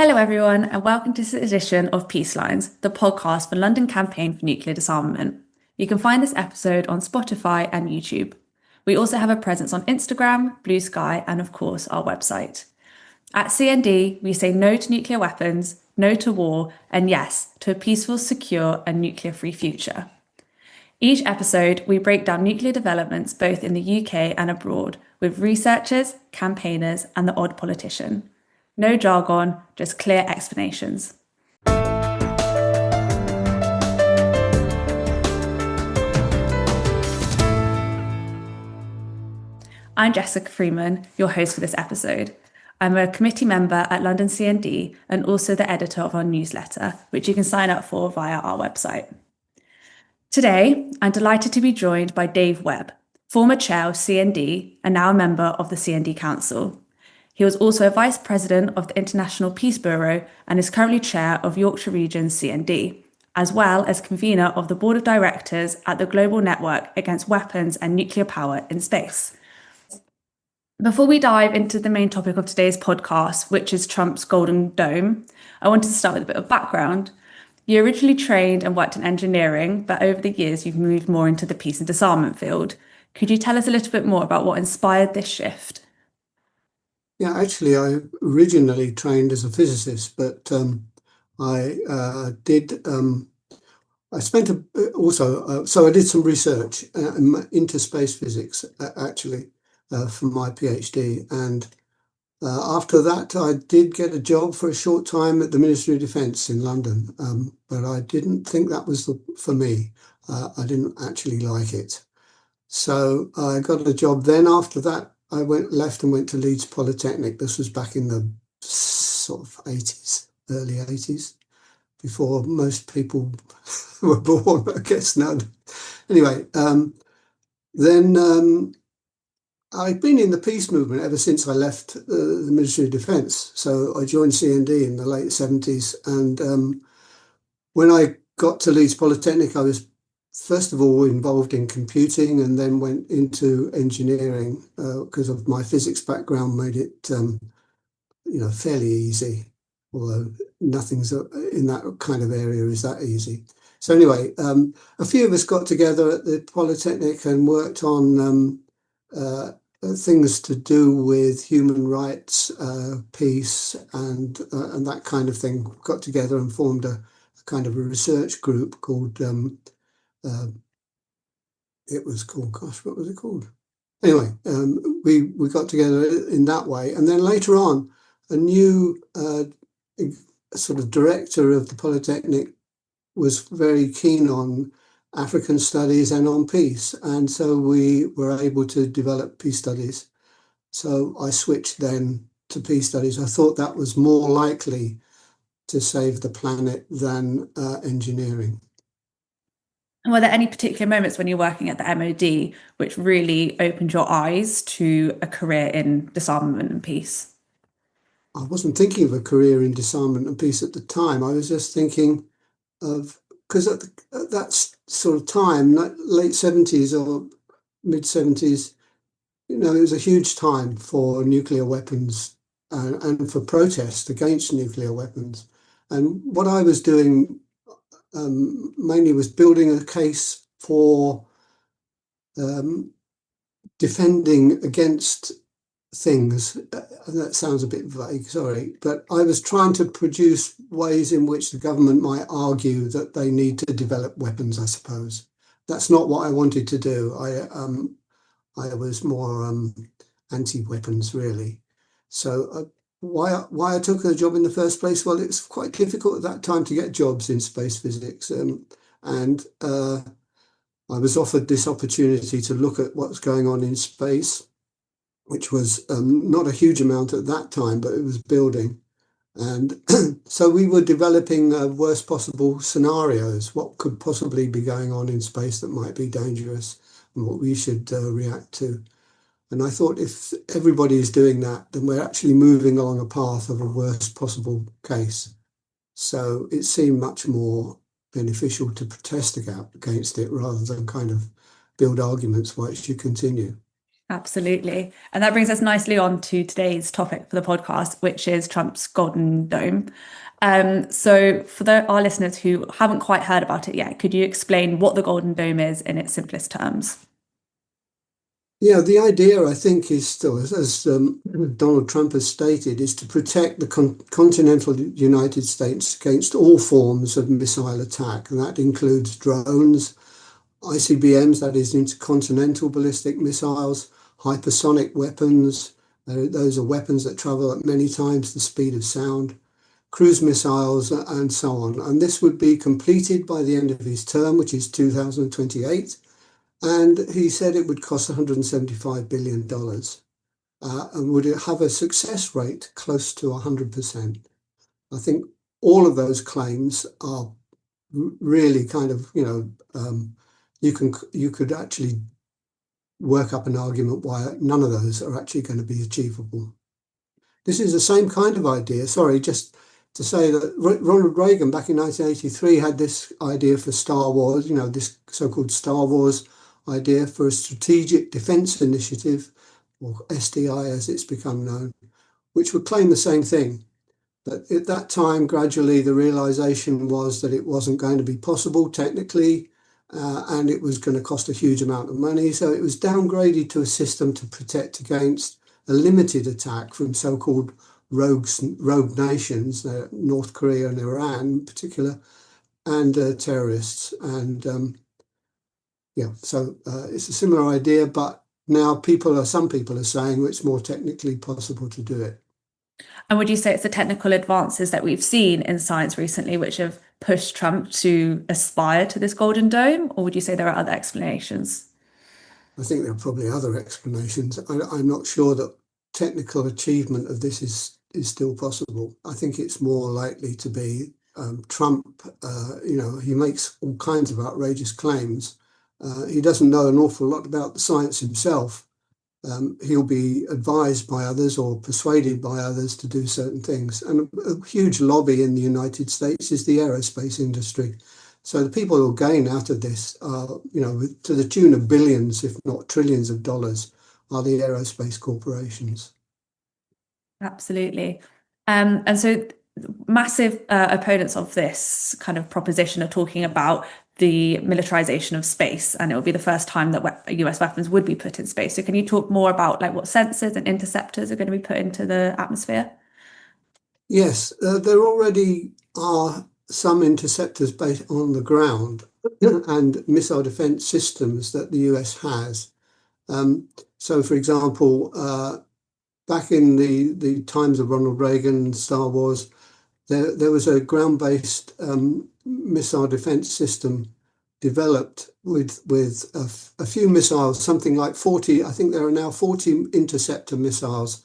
Hello, everyone, and welcome to this edition of PeaceLines, the podcast for London Campaign for Nuclear Disarmament. You can find this episode on Spotify and YouTube. We also have a presence on Instagram, Blue Sky, and of course, our website. At CND, we say no to nuclear weapons, no to war, and yes to a peaceful, secure, and nuclear-free future. Each episode, we break down nuclear developments both in the UK and abroad with researchers, campaigners, and the odd politician. No jargon, just clear explanations. I'm Jessica Freeman, your host for this episode. I'm a committee member at London CND and also the editor of our newsletter, which you can sign up for via our website. Today, I'm delighted to be joined by Dave Webb, former chair of CND and now a member of the CND Council. He was also a vice president of the International Peace Bureau and is currently chair of Yorkshire Region CND, as well as convener of the board of directors at the Global Network Against Weapons and Nuclear Power in Space. Before we dive into the main topic of today's podcast, which is Trump's Golden Dome, I wanted to start with a bit of background. You originally trained and worked in engineering, but over the years you've moved more into the peace and disarmament field. Could you tell us a little bit more about what inspired this shift? Yeah, actually, I originally trained as a physicist, but I did. I spent so I did some research into space physics actually for my PhD, and after that, I did get a job for a short time at the Ministry of Defence in London, but I didn't think that was for me. I didn't actually like it. So I got a job then. After that, I left and went to Leeds Polytechnic. This was back in the sort of 80s, early 80s, before most people were born, I guess. No. Anyway, then I've been in the peace movement ever since I left the Ministry of Defence. So I joined CND in the late 70s. And when I got to Leeds Polytechnic, I was first of all involved in computing and then went into engineering because of my physics background made it fairly easy, although nothing's in that kind of area is that easy. So anyway, a few of us got together at the Polytechnic and worked on things to do with human rights, peace, and that kind of thing. Got together and formed a kind of a research group called it was called, gosh, what was it called? Anyway, we got together in that way. And then later on, a new sort of director of the Polytechnic was very keen on African studies and on peace. And so we were able to develop peace studies. So I switched then to peace studies. I thought that was more likely to save the planet than engineering. Were there any particular moments when you're working at the MOD which really opened your eyes to a career in disarmament and peace? I wasn't thinking of a career in disarmament and peace at the time. I was just thinking of, because at that sort of time, late 70s or mid 70s, it was a huge time for nuclear weapons and for protest against nuclear weapons. And what I was doing mainly was building a case for defending against things. That sounds a bit vague, sorry, but I was trying to produce ways in which the government might argue that they need to develop weapons, I suppose. That's not what I wanted to do. I was more anti-weapons, really. So why I took the job in the first place? Well, it's quite difficult at that time to get jobs in space physics, and I was offered this opportunity to look at what's going on in space, which was not a huge amount at that time, but it was building. And so we were developing worst possible scenarios, what could possibly be going on in space that might be dangerous and what we should react to. And I thought if everybody is doing that, then we're actually moving along a path of a worst possible case. So it seemed much more beneficial to protest against it rather than kind of build arguments why it should continue. Absolutely. And that brings us nicely on to today's topic for the podcast, which is Trump's Golden Dome. So, for our listeners who haven't quite heard about it yet, could you explain what the Golden Dome is in its simplest terms? Yeah, the idea, I think, is still, as Donald Trump has stated, is to protect the continental United States against all forms of missile attack. And that includes drones, ICBMs, that is intercontinental ballistic missiles, hypersonic weapons. Those are weapons that travel at many times the speed of sound, cruise missiles, and so on. And this would be completed by the end of his term, which is 2028. And he said it would cost $175 billion and would have a success rate close to 100%. I think all of those claims are really kind of, you could actually work up an argument why none of those are actually going to be achievable. This is the same kind of idea. Sorry, just to say that Ronald Reagan back in 1983 had this idea for Star Wars, this so-called Star Wars idea for a strategic defense initiative, or SDI as it's become known, which would claim the same thing. But at that time, gradually, the realization was that it wasn't going to be possible technically, and it was going to cost a huge amount of money. So it was downgraded to a system to protect against a limited attack from so-called rogue nations, North Korea and Iran in particular, and terrorists. And so it's a similar idea, but now some people are saying it's more technically possible to do it. And would you say it's the technical advances that we've seen in science recently which have pushed Trump to aspire to this Golden Dome, or would you say there are other explanations? I think there are probably other explanations. I'm not sure that technical achievement of this is still possible. I think it's more likely to be Trump. He makes all kinds of outrageous claims. He doesn't know an awful lot about the science himself. He'll be advised by others or persuaded by others to do certain things. And a huge lobby in the United States is the aerospace industry. So the people who'll gain out of this are, to the tune of billions, if not trillions of dollars, are the aerospace corporations. Absolutely. And so massive opponents of this kind of proposition are talking about the militarization of space, and it will be the first time that US weapons would be put in space. So can you talk more about what sensors and interceptors are going to be put into the atmosphere? Yes, there already are some interceptors based on the ground and missile defense systems that the US has. So, for example, back in the times of Ronald Reagan, Star Wars, there was a ground-based missile defense system developed with a few missiles, something like 40. I think there are now 40 interceptor missiles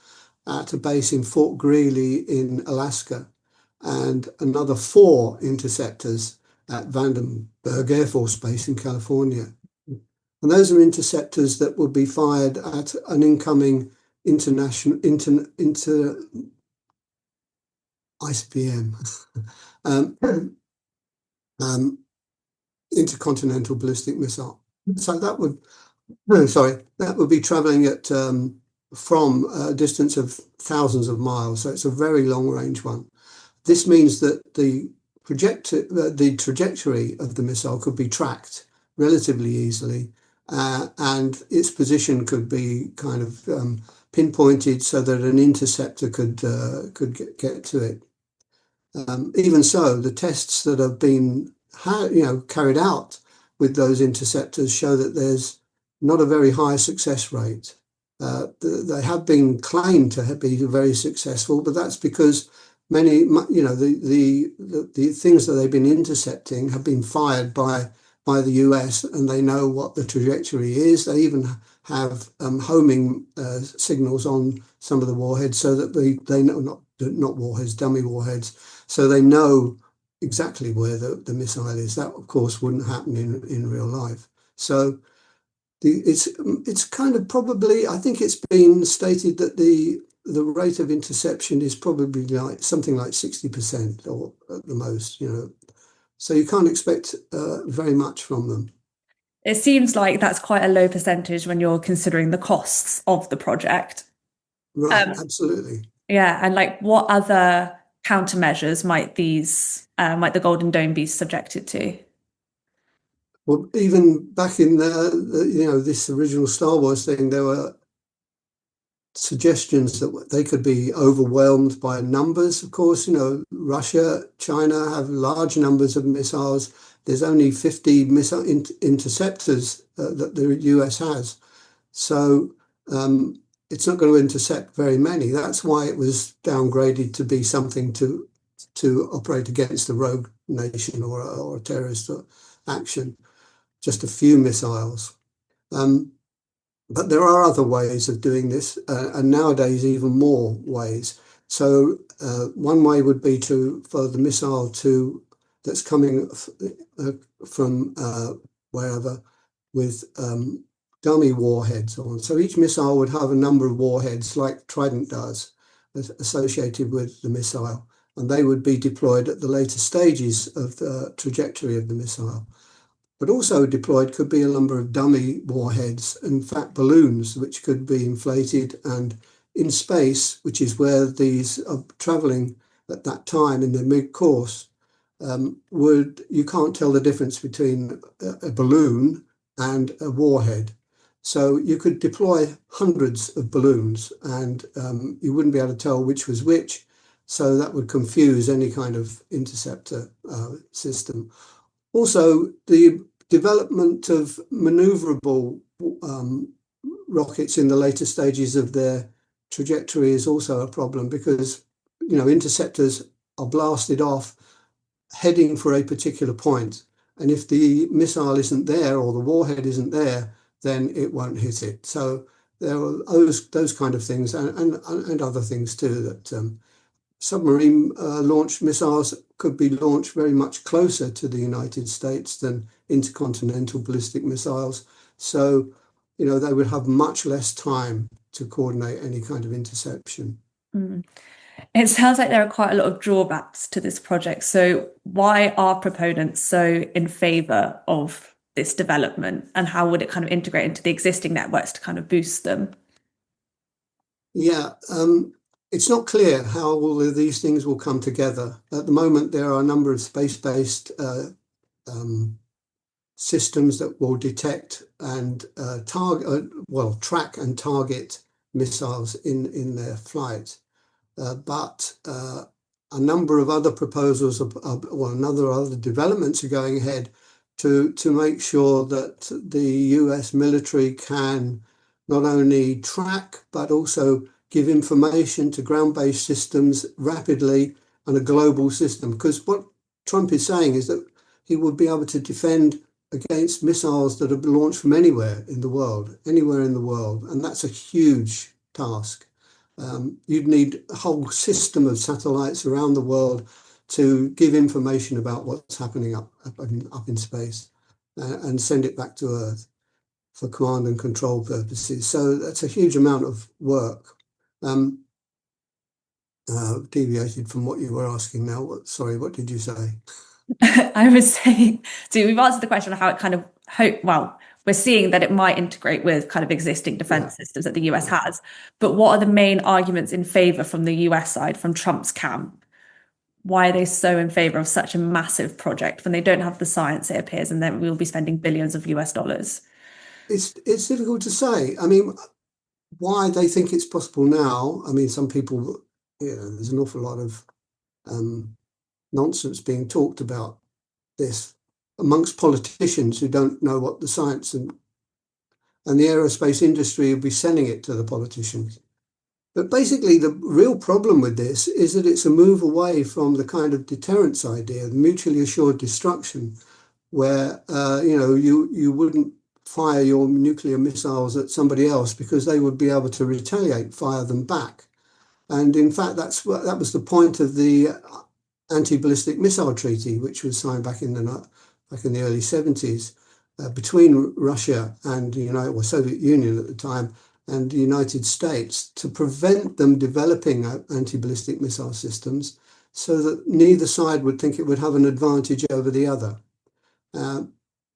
at a base in Fort Greely in Alaska, and another 4 interceptors at Vandenberg Air Force Base in California. And those are interceptors that will be fired at an incoming international ICBM, intercontinental ballistic missile. So that would be traveling at from a distance of thousands of miles. So it's a very long range one. This means that the trajectory of the missile could be tracked relatively easily, and its position could be kind of pinpointed so that an interceptor could get to it. Even so, the tests that have been carried out with those interceptors show that there's not a very high success rate. They have been claimed to be very successful, but that's because many, the things that they've been intercepting have been fired by the US, and they know what the trajectory is. They even have homing signals on some of the warheads, so that they know, not warheads, dummy warheads, so they know exactly where the missile is. That, of course, wouldn't happen in real life. So it's kind of probably, I think it's been stated that the rate of interception is probably like something like 60% or at the most, So you can't expect very much from them. It seems like that's quite a low percentage when you're considering the costs of the project. Right, Um, absolutely. yeah, and like what other countermeasures might the Golden Dome be subjected to? Well, even back in this original Star Wars thing, there were suggestions that they could be overwhelmed by numbers. Of course, Russia, China have large numbers of missiles. There's only 50 missile interceptors that the US has. So it's not going to intercept very many. That's why it was downgraded to be something to operate against a rogue nation or a terrorist action. Just a few missiles. But there are other ways of doing this, and nowadays even more ways. So one way would be for the missile that's coming from wherever with dummy warheads on. So each missile would have a number of warheads like Trident does associated with the missile, and they would be deployed at the later stages of the trajectory of the missile. But also deployed could be a number of dummy warheads, in fact balloons, which could be inflated, and in space, which is where these are traveling at that time in their mid-course, you can't tell the difference between a balloon and a warhead. So you could deploy hundreds of balloons and you wouldn't be able to tell which was which. So that would confuse any kind of interceptor system. Also, the development of maneuverable rockets in the later stages of their trajectory is also a problem because, interceptors are blasted off heading for a particular point. And if the missile isn't there or the warhead isn't there, then it won't hit it. So there are those kind of things and other things too that submarine launched missiles could be launched very much closer to the United States than intercontinental ballistic missiles. So, they would have much less time to coordinate any kind of interception. Mm. It sounds like there are quite a lot of drawbacks to this project. So why are proponents so in favor of this development, and how would it kind of integrate into the existing networks to kind of boost them? Yeah, it's not clear how all of these things will come together. At the moment, there are a number of space-based systems that will detect and track and target missiles in their flight. But a number of other proposals, other developments are going ahead to make sure that the US military can not only track but also give information to ground-based systems rapidly and a global system. Because what Trump is saying is that he would be able to defend against missiles that are launched from anywhere in the world, and that's a huge task. You'd need a whole system of satellites around the world to give information about what's happening up in space and send it back to Earth for command and control purposes. So that's a huge amount of work. Deviated from what you were asking now. Sorry, what did you say? I was saying, so we've answered the question of how it kind of we're seeing that it might integrate with kind of existing defense systems that the US has. But what are the main arguments in favor from the US side, from Trump's camp? Why are they so in favor of such a massive project when they don't have the science, it appears, and then we'll be spending billions of US dollars? It's difficult to say. I mean, why they think it's possible now. I mean, some people, there's an awful lot of nonsense being talked about this amongst politicians who don't know what the science and the aerospace industry will be sending it to the politicians. But basically, the real problem with this is that it's a move away from the kind of deterrence idea, mutually assured destruction, where you wouldn't fire your nuclear missiles at somebody else because they would be able to retaliate, fire them back. And in fact, that was the point of the anti-ballistic missile treaty, which was signed back in the early 70s between Russia and the Soviet Union at the time and the United States to prevent them developing anti-ballistic missile systems so that neither side would think it would have an advantage over the other.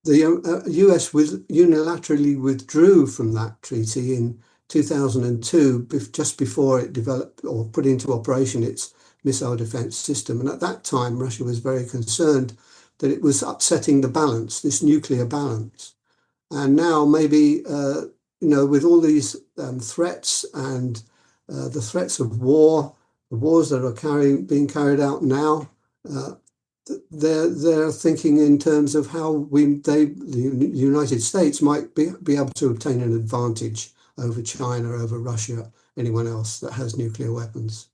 the US unilaterally withdrew from that treaty in 2002, just before it developed or put into operation its missile defense system. And at that time, Russia was very concerned that it was upsetting the balance, this nuclear balance. And now maybe, with all these threats and the threats of war, the wars that are being carried out now, uh, they're thinking in terms of how the United States might be able to obtain an advantage over China, over Russia, anyone else that has nuclear weapons.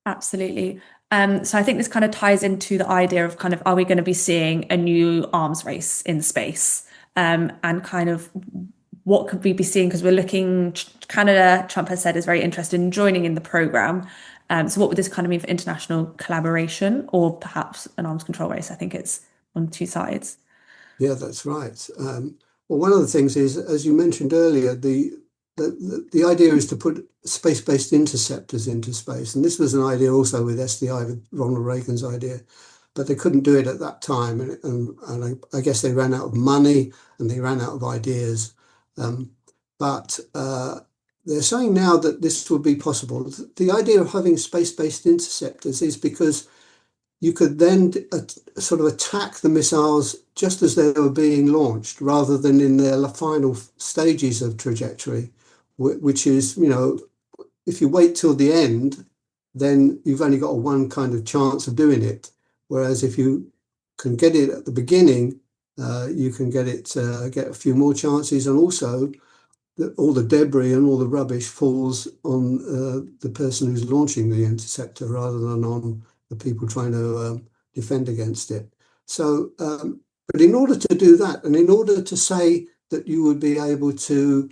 Absolutely. So I think this kind of ties into the idea of kind of, are we going to be seeing a new arms race in space? And kind of what could we be seeing? Because we're looking, Canada, Trump has said, is very interested in joining in the program. So what would this kind of mean for international collaboration or perhaps an arms control race? I think it's on two sides. Yeah, that's right. Well, one of the things is, as you mentioned earlier, the idea is to put space-based interceptors into space. And this was an idea also with SDI, with Ronald Reagan's idea, but they couldn't do it at that time. And I guess they ran out of money and they ran out of ideas. But they're saying now that this will be possible. The idea of having space-based interceptors is because you could then sort of attack the missiles just as they were being launched, rather than in their final stages of trajectory, which is, if you wait till the end, then you've only got one kind of chance of doing it. Whereas if you can get it at the beginning, you can get a few more chances, and also all the debris and all the rubbish falls on the person who's launching the interceptor rather than on the people trying to defend against it. So, but in order to do that, and in order to say that you would be able to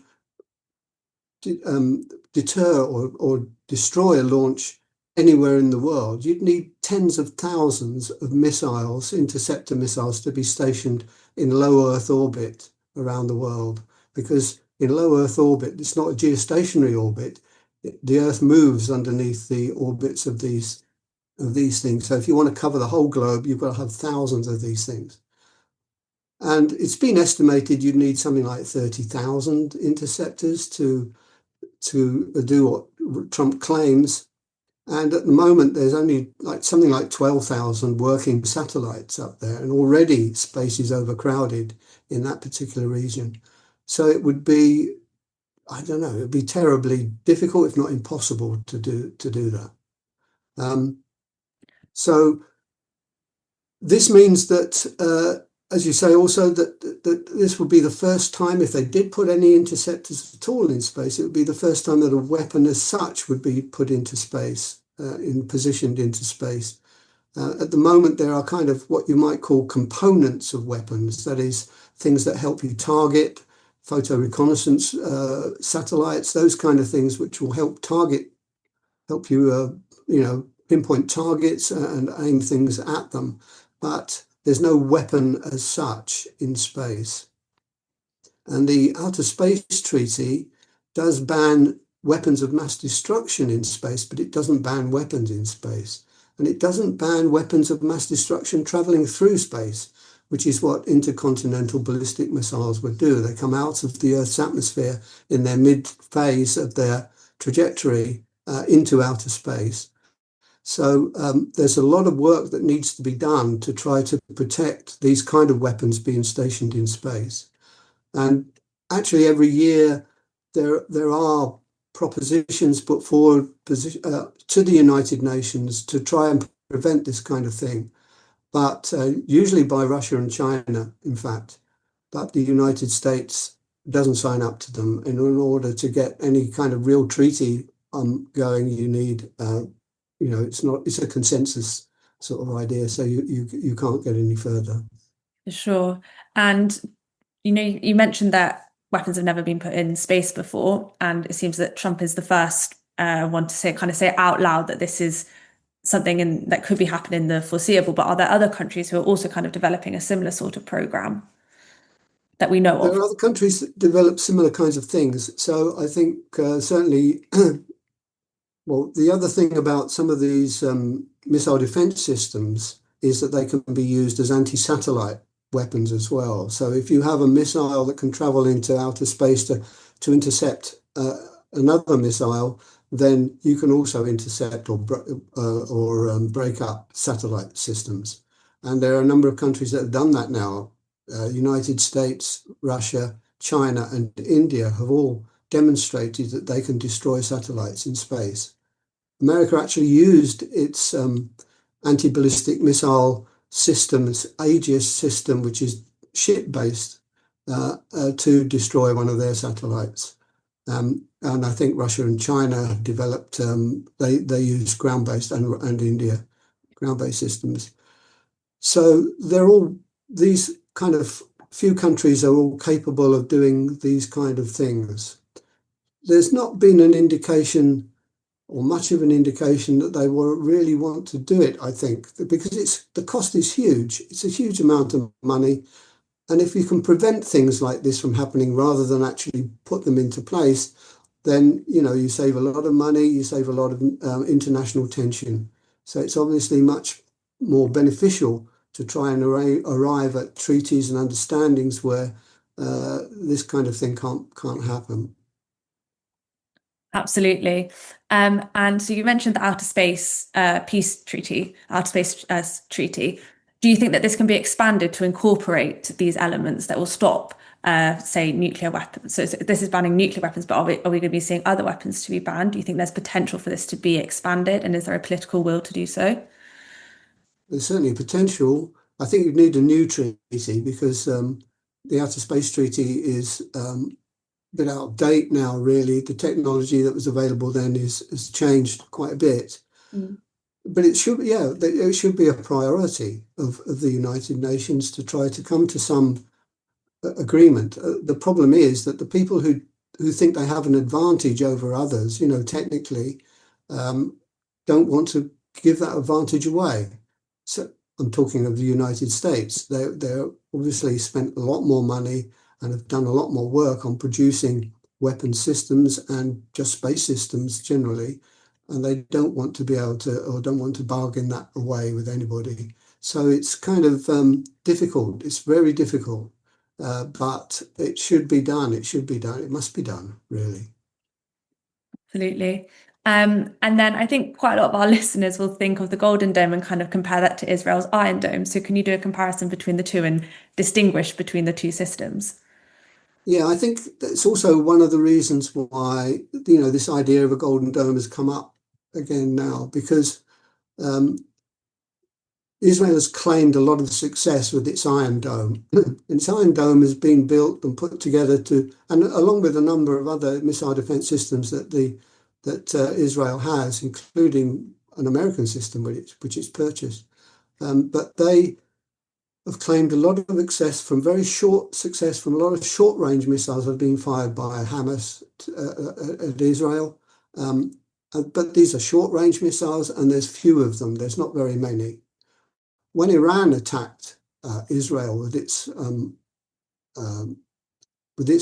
deter or destroy a launch anywhere in the world, you'd need tens of thousands of missiles, interceptor missiles, to be stationed in low Earth orbit around the world. Because in low Earth orbit, it's not a geostationary orbit. The Earth moves underneath the orbits of these things. So if you want to cover the whole globe, you've got to have thousands of these things. And it's been estimated you'd need something like 30,000 interceptors to do what Trump claims. And at the moment, there's only something like 12,000 working satellites up there, and already space is overcrowded in that particular region. So it would be, I don't know, it'd be terribly difficult, if not impossible, to do that. So this means that, as you say, also that this would be the first time, if they did put any interceptors at all in space, it would be the first time that a weapon as such would be put into space, positioned into space. At the moment, there are kind of what you might call components of weapons, that is, things that help you target, photo reconnaissance satellites, those kind of things, which will help you, pinpoint targets and aim things at them. But there's no weapon as such in space. And the Outer Space Treaty does ban weapons of mass destruction in space, but it doesn't ban weapons in space. And it doesn't ban weapons of mass destruction traveling through space, which is what intercontinental ballistic missiles would do. They come out of the Earth's atmosphere in their mid-phase of their trajectory into outer space. So there's a lot of work that needs to be done to try to protect these kind of weapons being stationed in space. And actually, every year there are propositions put forward to the United Nations to try and prevent this kind of thing, but usually by Russia and China, in fact. But the United States doesn't sign up to them. And in order to get any kind of real treaty going, you need, it's a consensus sort of idea. So you can't get any further. For sure. And you mentioned that weapons have never been put in space before, and it seems that Trump is the first one to say out loud that this is something that could be happening in the foreseeable. But are there other countries who are also kind of developing a similar sort of program that we know There of? are other countries that develop similar kinds of things. So I think certainly, well, the other thing about some of these missile defense systems is that they can be used as anti-satellite weapons as well. So if you have a missile that can travel into outer space to intercept another missile, then you can also intercept or break up satellite systems. And there are a number of countries that have done that now. United States, Russia, China, and India have all demonstrated that they can destroy satellites in space. America actually used its anti-ballistic missile systems, Aegis system, which is ship-based, to destroy one of their satellites. And I think Russia and China have developed, they use ground-based, and India, ground-based systems. So they're all, these kind of few countries are all capable of doing these kind of things. There's not been an indication or much of an indication that they will really want to do it, I think, because the cost is huge. It's a huge amount of money. And if you can prevent things like this from happening rather than actually put them into place, then, you save a lot of money, you save a lot of international tension. So it's obviously much more beneficial to try and arrive at treaties and understandings where this kind of thing can't happen. Absolutely. And so you mentioned the outer space peace treaty, outer space treaty. Do you think that this can be expanded to incorporate these elements that will stop, say, nuclear weapons? So this is banning nuclear weapons, but are we going to be seeing other weapons to be banned? Do you think there's potential for this to be expanded, and is there a political will to do so? There's certainly potential. I think you'd need a new treaty because the Outer Space Treaty is a bit out of date now, really. The technology that was available then has changed quite a bit. Mm. But it should, yeah, it should be a priority of the United Nations to try to come to some agreement. The problem is that the people who think they have an advantage over others, technically, um, don't want to give that advantage away. So I'm talking of the United States. They're obviously spent a lot more money and have done a lot more work on producing weapon systems and just space systems generally. And they don't want to be able to, or don't want to bargain that away with anybody. So it's kind of difficult. It's very difficult. But it should be done. It should be done. It must be done, really. Absolutely. And then I think quite a lot of our listeners will think of the Golden Dome and kind of compare that to Israel's Iron Dome. So can you do a comparison between the two and distinguish between the two systems? Yeah, I think that's also one of the reasons why, this idea of a Golden Dome has come up again now, because um, Israel has claimed a lot of success with its Iron Dome. And its Iron Dome has been built and put together and along with a number of other missile defense systems that Israel has, including an American system which it's purchased. But they have claimed a lot of success from a lot of short-range missiles that have been fired by Hamas at Israel. But these are short-range missiles, and there's few of them. There's not very many. When Iran attacked Israel with its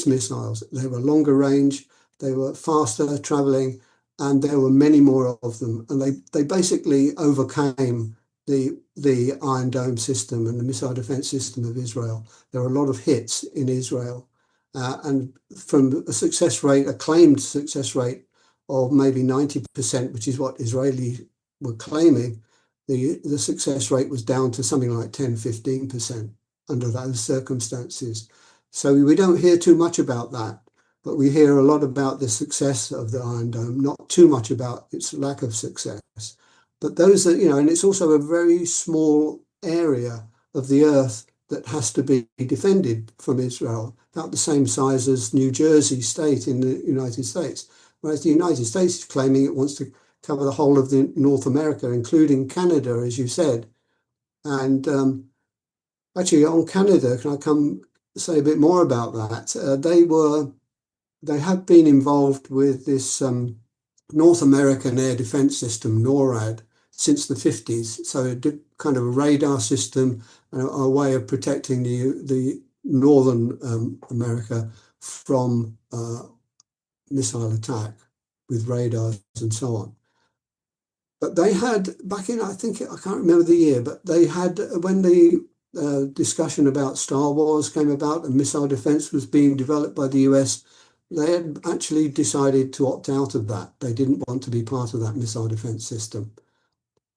missiles, they were longer range, they were faster traveling, and there were many more of them. And they basically overcame the Iron Dome system and the missile defense system of Israel. There were a lot of hits in Israel. And from a claimed success rate of maybe 90%, which is what Israelis were claiming, the success rate was down to something like 10-15% under those circumstances. So we don't hear too much about that, but we hear a lot about the success of the Iron Dome, not too much about its lack of success. But those are, and it's also a very small area of the earth that has to be defended from Israel, about the same size as New Jersey state in the United States. Whereas the United States is claiming it wants to cover the whole of the North America, including Canada, as you said. And actually, on Canada, can I come say a bit more about that? They have been involved with this North American air defense system, NORAD, since the 50s. So it did kind of a radar system, a way of protecting the Northern America from missile attack with radars and so on. But they had back in, I can't remember the year, but they had when the discussion about Star Wars came about and missile defense was being developed by the US, they had actually decided to opt out of that. They didn't want to be part of that missile defense system.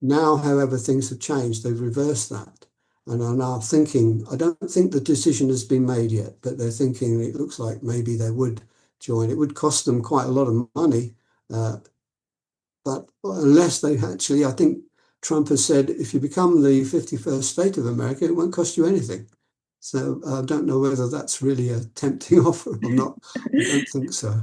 Now, however, things have changed. They've reversed that and are now thinking, I don't think the decision has been made yet, but they're thinking it looks like maybe they would join. It would cost them quite a lot of money, but unless they actually, I think Trump has said, if you become the 51st state of America, it won't cost you anything. So I don't know whether that's really a tempting offer or not. I don't think so.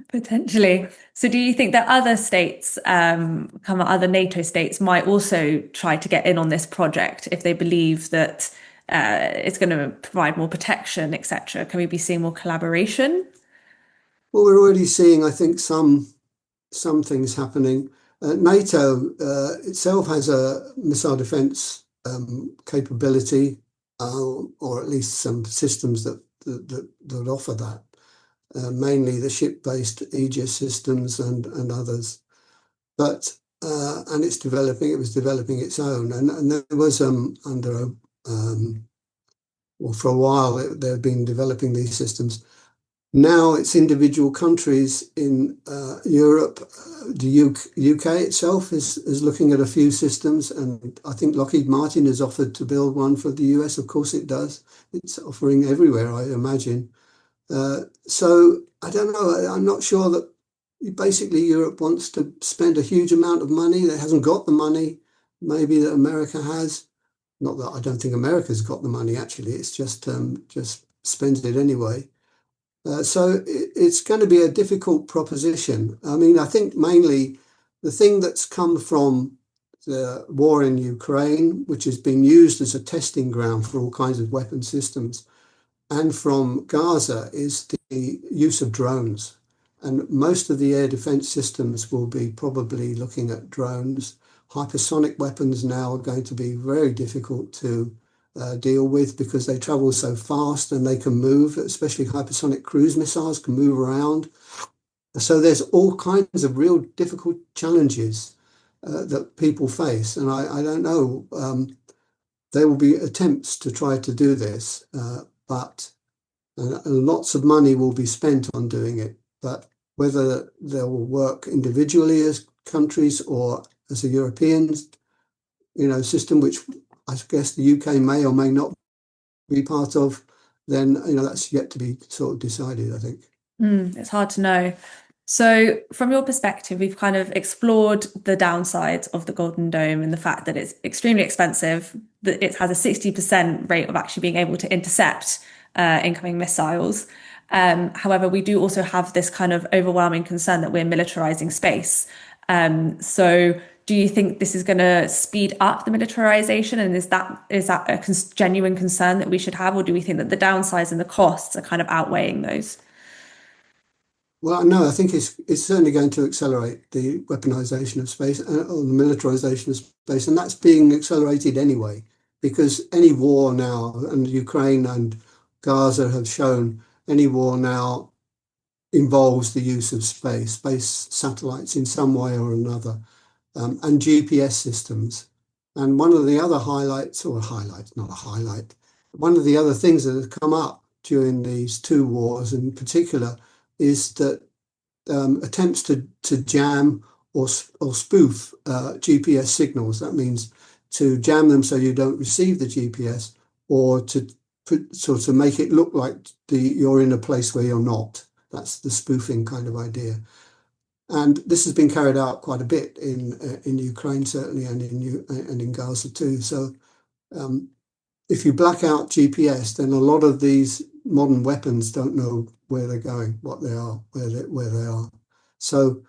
Potentially. So, do you think that other states, other NATO states, might also try to get in on this project if they believe that it's going to provide more protection, etc.? Can we be seeing more collaboration? Well, we're already seeing, I think, some things happening. NATO itself has a missile defense capability, or at least some systems that offer that. Mainly the ship-based Aegis systems and others. But and it was developing its own. And there was for a while they've been developing these systems. Now it's individual countries in Europe. The UK itself is looking at a few systems, and I think Lockheed Martin has offered to build one for the US. Of course it does. It's offering everywhere, I imagine. So I don't know. I'm not sure that basically Europe wants to spend a huge amount of money. It hasn't got the money, maybe that America has. Not that I don't think America's got the money, actually. It's just spends it anyway. So it's going to be a difficult proposition. I mean, I think mainly the thing that's come from the war in Ukraine, which has been used as a testing ground for all kinds of weapon systems, and from Gaza is the use of drones. And most of the air defense systems will be probably looking at drones. Hypersonic weapons now are going to be very difficult to deal with because they travel so fast and they can move, especially hypersonic cruise missiles can move around. So there's all kinds of real difficult challenges that people face. And I don't know, there will be attempts to try to do this, but lots of money will be spent on doing it. But whether they will work individually as countries or as a European, system, which I guess the UK may or may not be part of, then that's yet to be sort of decided, I think. It's hard to know. So, from your perspective, we've kind of explored the downsides of the Golden Dome and the fact that it's extremely expensive, that it has a 60% rate of actually being able to intercept incoming missiles. However, we do also have this kind of overwhelming concern that we're militarizing space. So, do you think this is going to speed up the militarization? And is that a genuine concern that we should have? Or do we think that the downsides and the costs are kind of outweighing those? Well, no, I think it's certainly going to accelerate the weaponization of space or the militarization of space, and that's being accelerated anyway, because any war now, and Ukraine and Gaza have shown, any war now involves the use of space satellites in some way or another, and GPS systems. And one of the other not a highlight, one of the other things that have come up during these two wars in particular is that attempts to jam or spoof GPS signals. That means to jam them so you don't receive the GPS, or to make it look like you're in a place where you're not. That's the spoofing kind of idea. And this has been carried out quite a bit in Ukraine, certainly, and in Gaza too. So if you black out GPS, then a lot of these modern weapons don't know where they're going, what they are, where they are. So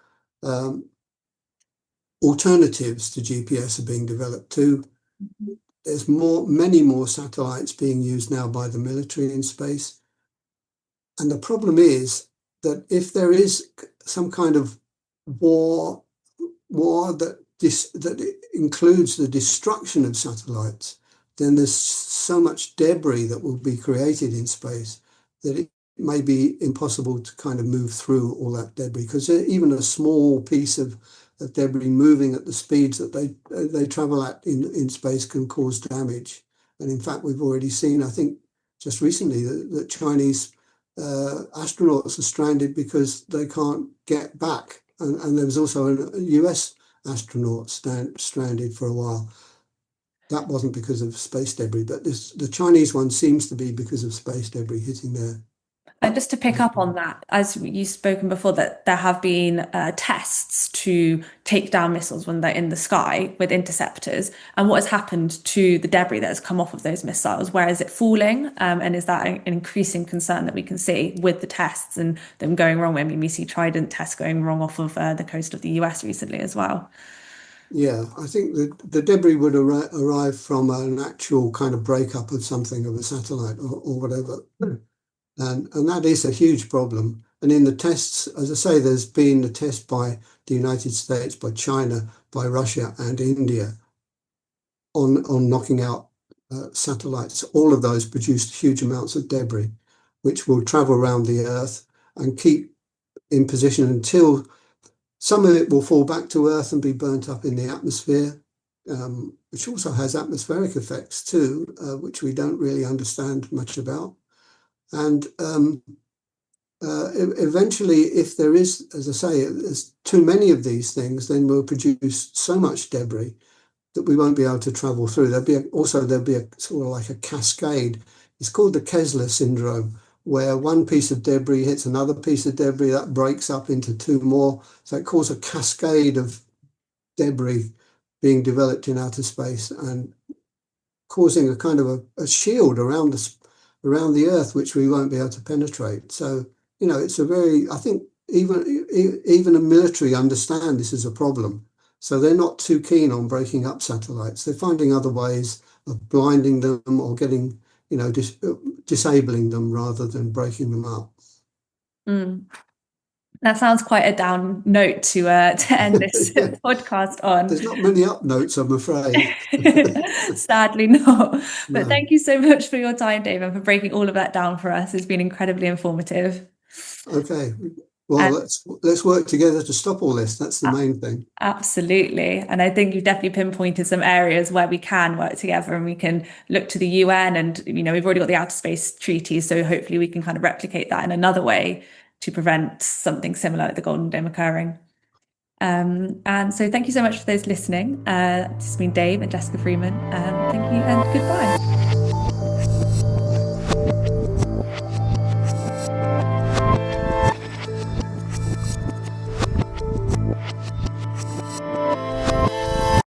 alternatives to GPS are being developed too. There's many more satellites being used now by the military in space. And the problem is that if there is some kind of war that includes the destruction of satellites, then there's so much debris that will be created in space that it may be impossible to kind of move through all that debris, because even a small piece of debris moving at the speeds that they travel at in space can cause damage. And in fact, we've already seen, I think, just recently that Chinese astronauts are stranded because they can't get back. And there was also a US astronaut stranded for a while. That wasn't because of space debris, but the Chinese one seems to be because of space debris hitting there. And just to pick up on that, as you've spoken before, that there have been tests to take down missiles when they're in the sky with interceptors. And what has happened to the debris that has come off of those missiles? Where is it falling? And is that an increasing concern that we can see with the tests and them going wrong? I mean, we see Trident tests going wrong off of the coast of the US recently as well. Yeah, I think the debris would arrive from an actual kind of breakup of something of a satellite or whatever. And that is a huge problem. And in the tests, as I say, there's been a test by the United States, by China, by Russia and India on knocking out satellites. All of those produced huge amounts of debris, which will travel around the Earth and keep in position until some of it will fall back to Earth and be burnt up in the atmosphere, which also has atmospheric effects too, which we don't really understand much about. And eventually, if there is, as I say, there's too many of these things, then we'll produce so much debris that we won't be able to travel through. There'll be a sort of like a cascade. It's called the Kessler syndrome, where one piece of debris hits another piece of debris that breaks up into two more. So it causes a cascade of debris being developed in outer space and causing a kind of a shield around the Earth, which we won't be able to penetrate. So, it's I think even the military understand this is a problem. So they're not too keen on breaking up satellites. They're finding other ways of blinding them or getting, disabling them rather than breaking them up. Mm. That sounds quite a down note to end this Yeah. podcast on. There's not many up notes, I'm afraid. Sadly not. But No. thank you so much for your time, Dave, and for breaking all of that down for us. It's been incredibly informative. Okay. Well, And let's work together to stop all this. That's the main thing. absolutely. And I think you've definitely pinpointed some areas where we can work together and we can look to the UN and, we've already got the Outer Space Treaty. So hopefully we can kind of replicate that in another way to prevent something similar like the Golden Dome occurring. And so thank you so much for those listening. This has been Dave and Jessica Freeman. Thank you and goodbye.